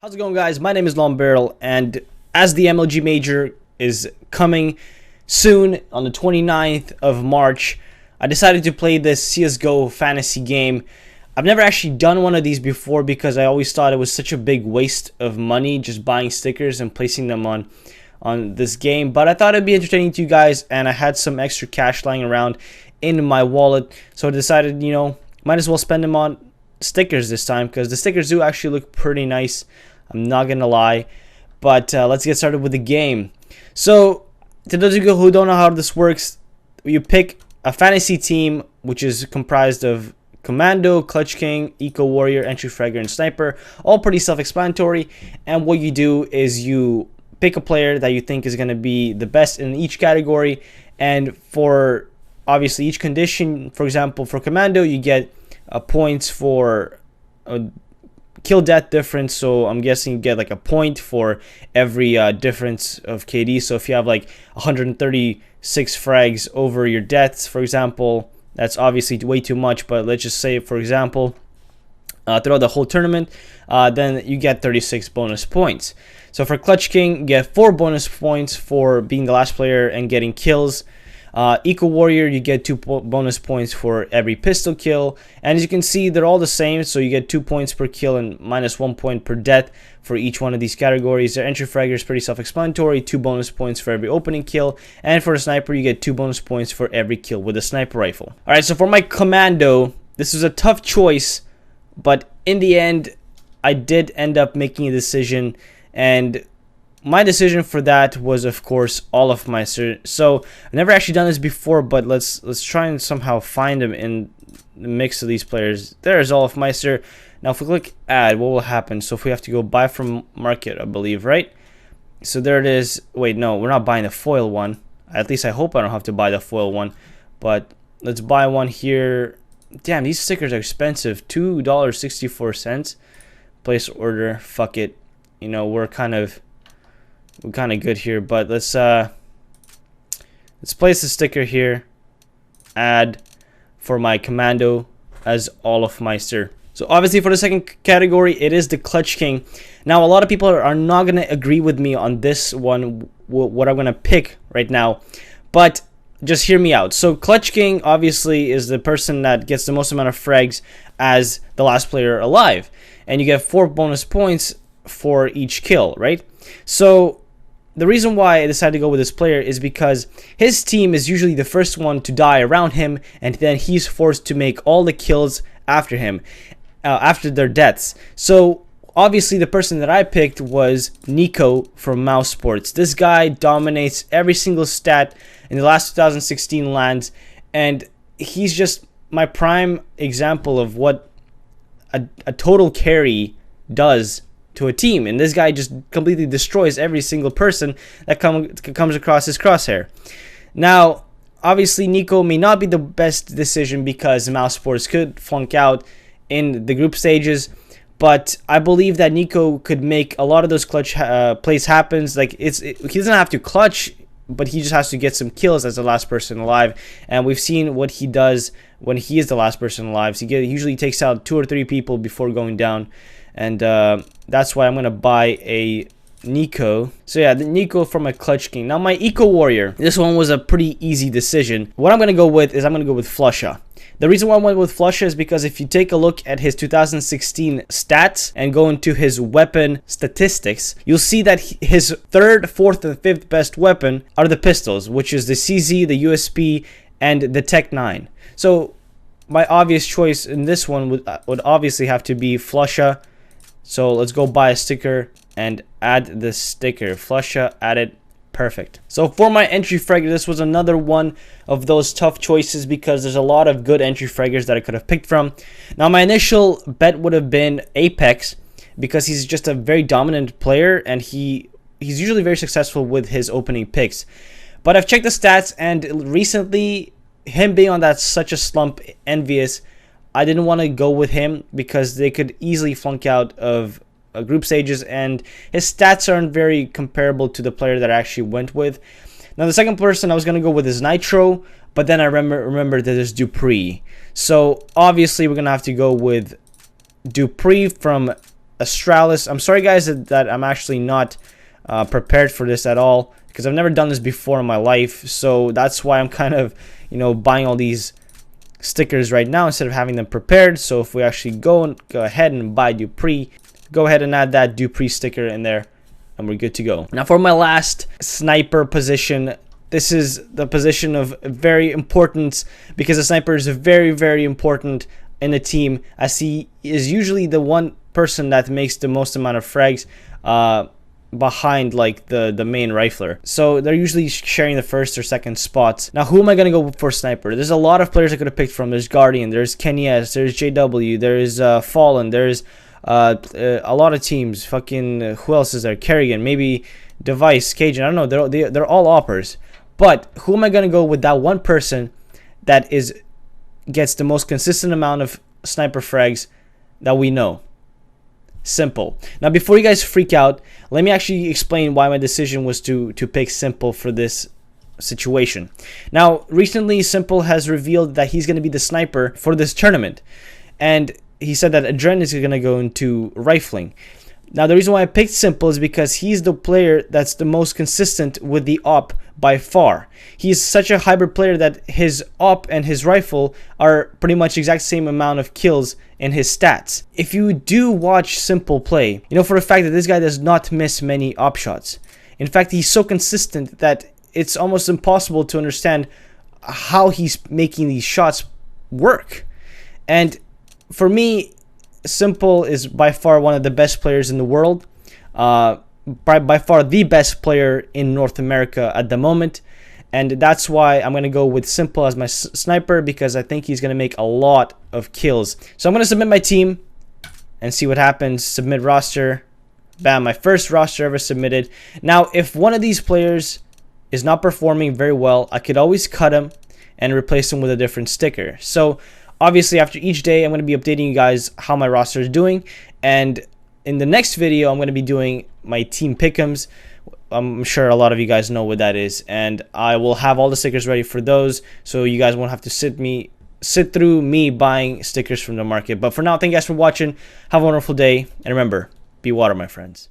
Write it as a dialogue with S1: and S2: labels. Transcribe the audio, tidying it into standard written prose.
S1: How's it going, guys? My name is LongBarrel, and as the MLG Major is coming soon on the 29th of March, I decided to play this CSGO fantasy game. I've never actually done one of these before because I always thought it was such a big waste of money just buying stickers and placing them on this game, but I thought it'd be entertaining to you guys, and I had some extra cash lying around in my wallet, so I decided, might as well spend them on stickers this time because the stickers do actually look pretty nice. I'm not gonna lie, but let's get started with the game. So, to those of you who don't know how this works, you pick a fantasy team which is comprised of Commando, Clutch King, Eco Warrior, Entry Fragger, and Sniper. All pretty self-explanatory. And what you do is you pick a player that you think is gonna be the best in each category, and for obviously each condition. For example, for Commando, you get points for kill death difference, so I'm guessing you get like a point for every difference of KD. So if you have like 136 frags over your deaths, for example, that's obviously way too much, but let's just say, for example, throughout the whole tournament, then you get 36 bonus points. So for Clutch King, you get 4 bonus points for being the last player and getting kills. Eco Warrior, you get 2 bonus points for every pistol kill, and as you can see, they're all the same, so you get 2 points per kill and minus 1 point per death for each one of these categories. Their Entry Fragger is pretty self-explanatory, 2 bonus points for every opening kill, and for a Sniper, you get 2 bonus points for every kill with a sniper rifle. Alright, so for my Commando, this was a tough choice, but in the end, I did end up making a decision, and my decision for that was, of course, Olofmeister. So I've never actually done this before, but let's try and somehow find him in the mix of these players. There's Olofmeister. Now if we click add, what will happen? So if we have to go buy from market, I believe, right? So there it is. Wait, no, we're not buying the foil one. At least I hope I don't have to buy the foil one. But let's buy one here. Damn, these stickers are expensive. $2.64. Place order. Fuck it. We're kind of good here, but let's place the sticker here. Add for my Commando as Olofmeister. So obviously for the second category, it is the Clutch King. Now a lot of people are not going to agree with me on this one, what I'm going to pick right now, but just hear me out. So Clutch King obviously is the person that gets the most amount of frags as the last player alive, and you get 4 bonus points for each kill, right? So the reason why I decided to go with this player is because his team is usually the first one to die around him, and then he's forced to make all the kills after him, after their deaths. So obviously the person that I picked was Nico from Mouse Sports. This guy dominates every single stat in the last 2016 lands, and he's just my prime example of what a total carry does to a team, and this guy just completely destroys every single person that comes across his crosshair. Now obviously Nico may not be the best decision because Mouse Sports could flunk out in the group stages, but I believe that Nico could make a lot of those clutch plays happen. Like he doesn't have to clutch, but he just has to get some kills as the last person alive, and we've seen what he does when he is the last person alive. So he usually takes out 2 or 3 people before going down, and that's why I'm going to buy a Nico. So yeah, the Nico from my Clutch King. Now my Eco Warrior, this one was a pretty easy decision. What I'm going to go with is I'm going to go with Flusha. The reason why I went with Flusha is because if you take a look at his 2016 stats and go into his weapon statistics, you'll see that his 3rd, 4th, and 5th best weapon are the pistols, which is the CZ, the USP, and the Tech 9. So my obvious choice in this one would obviously have to be Flusha. So let's go buy a sticker and add the sticker. Flusha added. Perfect. So for my Entry Fragger, this was another one of those tough choices because there's a lot of good Entry Fraggers that I could have picked from. Now my initial bet would have been Apex because he's just a very dominant player, and he's usually very successful with his opening picks. But I've checked the stats, and recently him being on that such a slump, envious, I didn't want to go with him because they could easily flunk out of group stages, and his stats aren't very comparable to the player that I actually went with. Now the second person I was going to go with is Nitro, but then I remember that there's Dupree. So obviously we're going to have to go with Dupree from Astralis. I'm sorry guys that I'm actually not prepared for this at all, because I've never done this before in my life. So that's why I'm kind of, you know, buying all these stickers right now instead of having them prepared. So if we actually go ahead and buy Dupree, go ahead and add that Dupree sticker in there, and we're good to go. Now for my last sniper position, this is the position of very importance, because the sniper is very, very important in a team, as he is usually the one person that makes the most amount of frags behind like the main rifler. So they're usually sharing the first or second spots. Now who am I going to go for sniper? There's a lot of players I could have picked from. There's Guardian, there's Kenyes, there's JW, there's Fallen, there's a lot of teams. Fucking who else is there? Kerrigan, maybe Device, Cajun, I don't know. They're all oppers. But who am I going to go with? That one person that gets the most consistent amount of sniper frags that we know. Simple. Now before you guys freak out, let me actually explain why my decision was to pick Simple for this situation. Now recently Simple has revealed that he's going to be the sniper for this tournament, and he said that Adren is going to go into rifling. Now the reason why I picked Simple is because he's the player that's the most consistent with the op by far. He's such a hybrid player that his op and his rifle are pretty much exact same amount of kills in his stats. If you do watch Simple play, you know for a fact that this guy does not miss many op shots. In fact, he's so consistent that it's almost impossible to understand how he's making these shots work. And for me, Simple is by far one of the best players in the world. By far the best player in North America at the moment. And that's why I'm going to go with Simple as my sniper, because I think he's going to make a lot of kills. So I'm going to submit my team and see what happens. Submit roster. Bam, my first roster ever submitted. Now, if one of these players is not performing very well, I could always cut him and replace him with a different sticker. So obviously after each day, I'm going to be updating you guys how my roster is doing. And in the next video, I'm going to be doing my team pick'ems. I'm sure a lot of you guys know what that is, and I will have all the stickers ready for those, so you guys won't have to sit through me buying stickers from the market. But for now, thank you guys for watching. Have a wonderful day, and remember, be water, my friends.